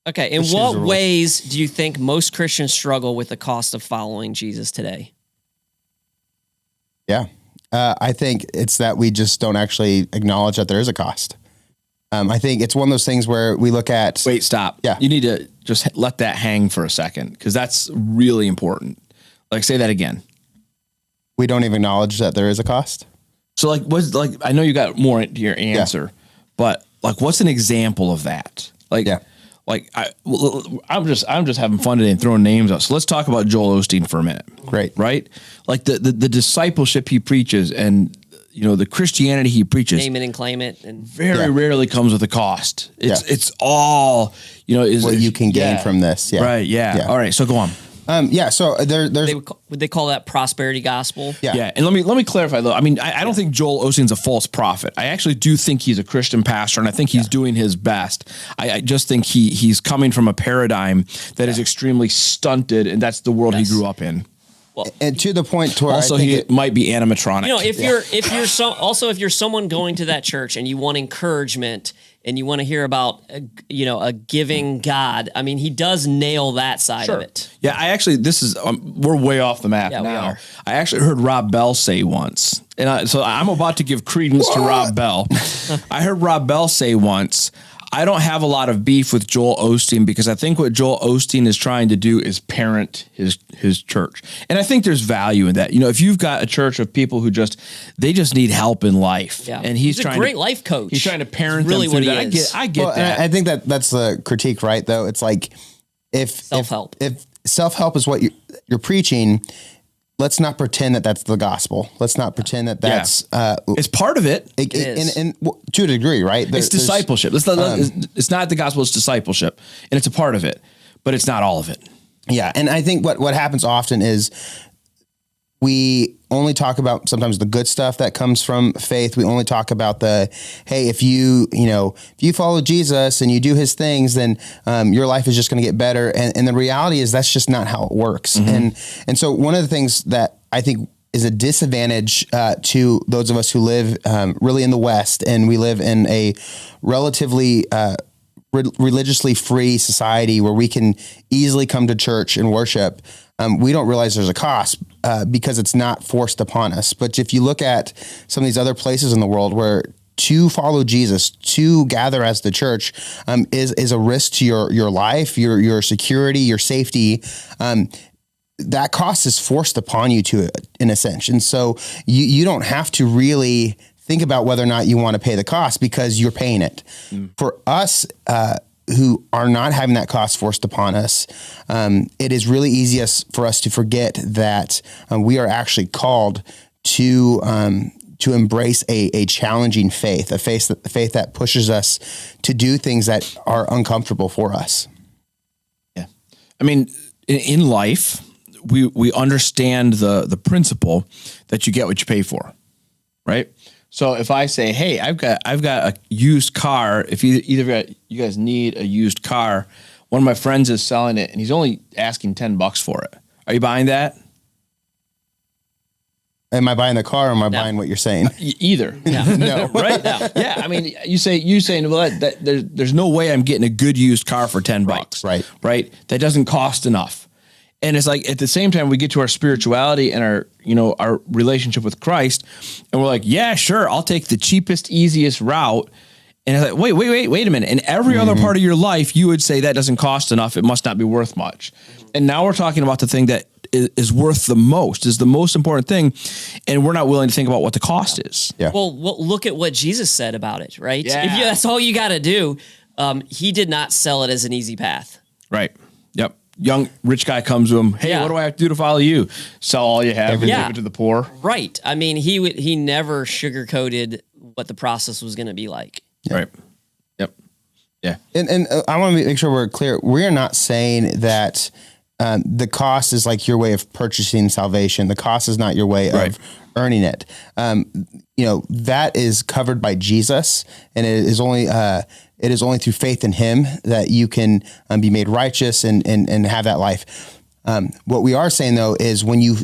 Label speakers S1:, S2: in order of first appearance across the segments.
S1: Okay, in what ways do you think most Christians struggle with the cost of following Jesus today?
S2: Yeah. I think it's that we just don't actually acknowledge that there is a cost. I think it's one of those things where we look at...
S3: Wait, stop.
S2: Yeah.
S3: You need to just let that hang for a second, because that's really important. Like, say that again.
S2: We don't even acknowledge that there is a cost.
S3: So I know you got more into your answer, but like, what's an example of that? Like, I'm just having fun today and throwing names out. So let's talk about Joel Osteen for a minute.
S2: Great.
S3: Right? Like the discipleship he preaches and, the Christianity he preaches.
S1: Name it and claim it. And
S3: very rarely comes with a cost. It's all, is
S2: what you can gain from this. Yeah.
S3: Right. Yeah. All right. So go on.
S2: So there's...
S1: Would they call that prosperity gospel?
S3: Yeah. And let me clarify though. I mean, I don't think Joel Osteen's a false prophet. I actually do think he's a Christian pastor, and I think he's doing his best. I just think he's coming from a paradigm that is extremely stunted, and that's the world he grew up in.
S2: Well, and to the point to where
S3: also he might be animatronic.
S1: If you're someone going to that church and you want encouragement and you want to hear about a giving God, I mean, he does nail that side of it.
S3: Yeah, we're way off the map now.
S1: We are.
S3: I actually heard Rob Bell say once, and so I'm about to give credence to Rob Bell. I heard Rob Bell say once, I don't have a lot of beef with Joel Osteen because I think what Joel Osteen is trying to do is parent his church. And I think there's value in that. If you've got a church of people who just need help in life.
S1: Yeah.
S3: And he's
S1: a great life coach.
S3: He's trying to parent
S1: really
S3: them through
S1: what
S3: that.
S1: he is.
S3: I get that.
S2: I think that's the critique, right? Though it's like if self-help is what you're preaching, let's not pretend that that's the gospel. Let's not pretend that that's
S3: it's part of it.
S2: It is. And to a degree, right?
S3: It's discipleship. It's not the gospel, it's discipleship. And it's a part of it, but it's not all of it.
S2: Yeah. And I think what happens often is we only talk about sometimes the good stuff that comes from faith. We only talk about if you follow Jesus and you do his things, then your life is just going to get better. And the reality is that's just not how it works. Mm-hmm. And so one of the things that I think is a disadvantage to those of us who live really in the West, and we live in a relatively religiously free society where we can easily come to church and worship. We don't realize there's a cost because it's not forced upon us. But if you look at some of these other places in the world where to follow Jesus, to gather as the church is a risk to your life, your security, your safety, that cost is forced upon you in a sense. And so you don't have to really think about whether or not you want to pay the cost because you're paying it. For us, who are not having that cost forced upon us, it is really easy for us to forget that we are actually called to embrace a challenging faith, a faith that pushes us to do things that are uncomfortable for us.
S3: Yeah, I mean, in life, we understand the principle that you get what you pay for, right? So if I say, hey, I've got a used car, if you guys need a used car, one of my friends is selling it and he's only asking $10 for it. Are you buying that?
S2: Am I buying the car or am I buying what you're saying?
S3: Either.
S1: Yeah.
S3: No, right? No. Yeah. I mean, you saying, well, there's no way I'm getting a good used car for $10. Right. That doesn't cost enough. And it's like, at the same time, we get to our spirituality and our relationship with Christ, and we're like, yeah, sure, I'll take the cheapest, easiest route. And it's like, wait a minute. In every other part of your life, you would say that doesn't cost enough. It must not be worth much. And now we're talking about the thing that is worth the most, is the most important thing. And we're not willing to think about what the cost is.
S2: Yeah.
S1: Well, look at what Jesus said about it, right?
S3: Yeah.
S1: If that's all you got to do. He did not sell it as an easy path.
S3: Right. Yep. Young rich guy comes to him. Hey, what do I have to do to follow you? Sell all you have and give it to the poor.
S1: Right. I mean, he never sugarcoated what the process was going to be like.
S3: Yeah. Right. Yep. Yeah.
S2: And I want to make sure we're clear. We are not saying that the cost is like your way of purchasing salvation. The cost is not your way of earning it. That is covered by Jesus, and it is only through faith in him that you can be made righteous and have that life. What we are saying though is when you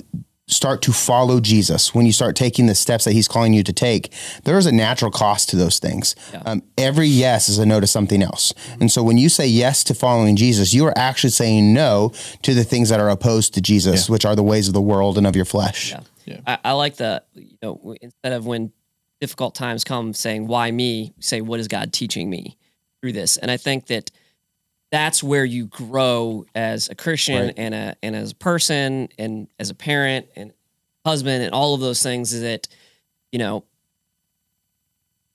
S2: start to follow Jesus, when you start taking the steps that he's calling you to take, there is a natural cost to those things. Yeah. Every yes is a no to something else. And so when you say yes to following Jesus, you are actually saying no to the things that are opposed to Jesus, which are the ways of the world and of your flesh.
S1: Yeah. Yeah. I like the, instead of when difficult times come saying, why me, say, what is God teaching me through this? And I think that's where you grow as a Christian and as a person and as a parent and husband and all of those things, is that,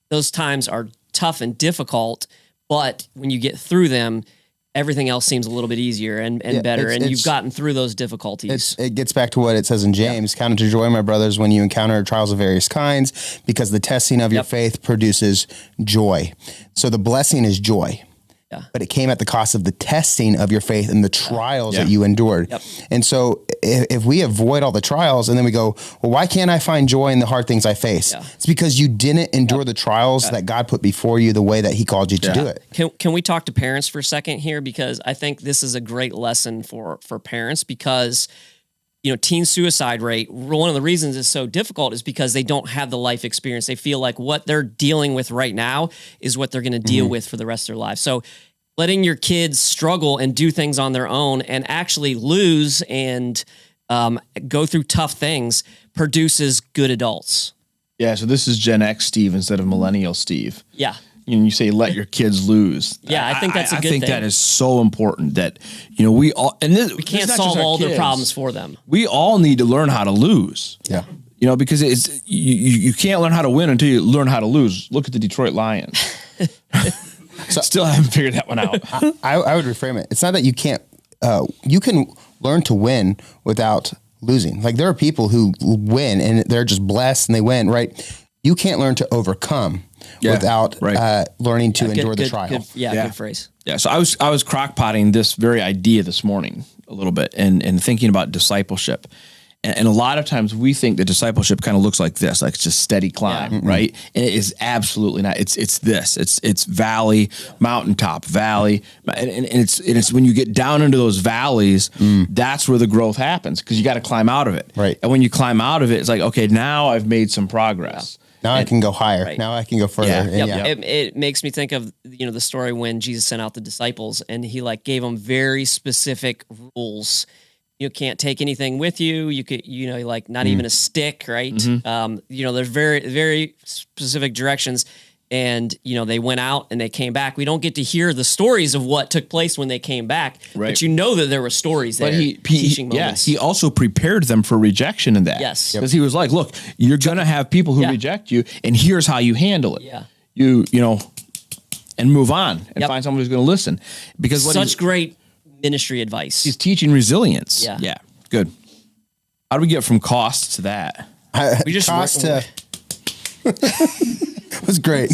S1: those times are tough and difficult, but when you get through them, everything else seems a little bit easier and better. And you've gotten through those difficulties.
S2: It gets back to what it says in James, count it to joy, my brothers, when you encounter trials of various kinds, because the testing of your faith produces joy. So the blessing is joy. Yeah. But it came at the cost of the testing of your faith and the trials that you endured. Yep. And so if we avoid all the trials and then we go, well, why can't I find joy in the hard things I face? Yeah. It's because you didn't endure the trials that God put before you the way that he called you to do it.
S1: Can we talk to parents for a second here? Because I think this is a great lesson for parents, because teen suicide rate, one of the reasons it's so difficult is because they don't have the life experience. They feel like what they're dealing with right now is what they're going to deal with for the rest of their life. So letting your kids struggle and do things on their own and actually lose and go through tough things produces good adults.
S3: Yeah, so this is Gen X Steve instead of Millennial Steve.
S1: Yeah.
S3: You say let your kids lose.
S1: Yeah, I think that's a good thing. I think
S3: that is so important that, we all, and
S1: we can't solve all their problems for them.
S3: We all need to learn how to lose.
S2: Yeah.
S3: Because it's, you can't learn how to win until you learn how to lose. Look at the Detroit Lions. So still haven't figured that one out.
S2: I would reframe it. It's not that you can't, you can learn to win without losing. Like there are people who win and they're just blessed and they win, right? You can't learn to overcome without learning to endure the trial.
S1: Good phrase.
S3: Yeah. So I was crockpotting this very idea this morning a little bit and thinking about discipleship. And a lot of times we think that discipleship kind of looks like this, like it's just steady climb, right? And it is absolutely not. It's this. It's valley, mountaintop, valley, and it's when you get down into those valleys, that's where the growth happens, because you got to climb out of it,
S2: right?
S3: And when you climb out of it, it's like, okay, now I've made some progress.
S2: Now I can go higher. Right. Now I can go further.
S1: It makes me think of the story when Jesus sent out the disciples and he gave them very specific rules. You can't take anything with you. You could, not even a stick, right? There's very, very specific directions. And, they went out and they came back. We don't get to hear the stories of what took place when they came back, but that there were stories there. Teaching moments.
S3: He also prepared them for rejection in that.
S1: Yes.
S3: Because he was like, look, you're going to have people who reject you, and here's how you handle it.
S1: Yeah.
S3: And move on and find someone who's going to listen. Because
S1: such great ministry advice.
S3: He's teaching resilience. Yeah. Yeah. Good. How do we get from cost to that?
S2: We just cost to was great.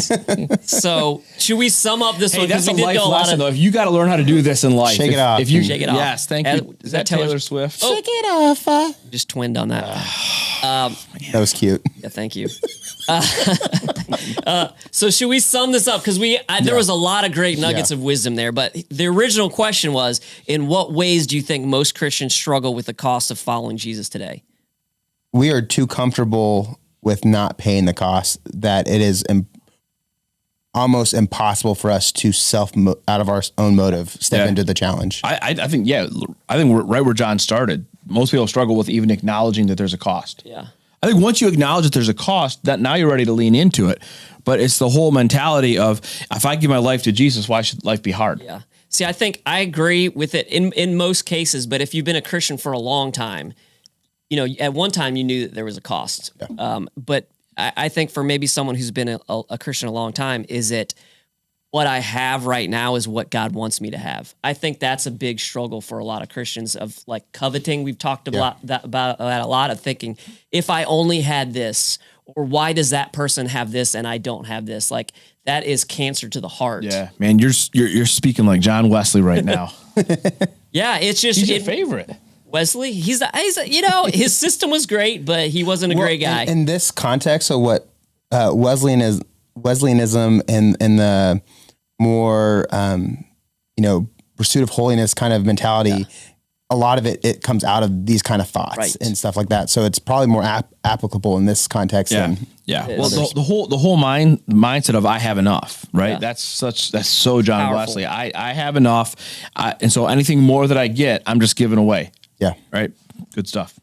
S1: So should we sum up this one?
S3: That's a life lesson, though. If you got to learn how to do this in life,
S2: shake it off.
S3: If you shake it off. Yes, thank you. Is that Taylor Swift?
S2: Shake it off.
S1: Just twinned on that.
S2: That was cute.
S1: Yeah, thank you. So should we sum this up? Because there was a lot of great nuggets of wisdom there, but the original question was, in what ways do you think most Christians struggle with the cost of following Jesus today?
S2: We are too comfortable with not paying the cost that it is almost impossible for us to out of our own motive step into the challenge.
S3: I think we're right where John started. Most people struggle with even acknowledging that there's a cost.
S1: Yeah.
S3: I think once you acknowledge that there's a cost, that now you're ready to lean into it. But it's the whole mentality of, if I give my life to Jesus, why should life be hard?
S1: Yeah. See, I think I agree with it in most cases, but if you've been a Christian for a long time, at one time you knew that there was a cost. Yeah. But I think for maybe someone who's been a Christian a long time, is it what I have right now is what God wants me to have. I think that's a big struggle for a lot of Christians, of coveting. We've talked about that a lot, of thinking, if I only had this, or why does that person have this and I don't have this? That is cancer to the heart.
S3: Yeah, man, you're speaking like John Wesley right now.
S1: Yeah, it's just
S3: he's your favorite.
S1: Wesley, he's his system was great, but he wasn't a great guy.
S2: In this context, so what Wesleyanism and the more pursuit of holiness kind of mentality a lot of it comes out of these kind of thoughts and stuff like that. So it's probably more applicable in this context.
S3: Yeah.
S2: Than
S3: Well, the whole mindset of I have enough, right?
S1: Yeah.
S3: That's so John Wesley. I have enough. And so anything more that I get, I'm just giving away.
S2: Yeah.
S3: Right. Good stuff.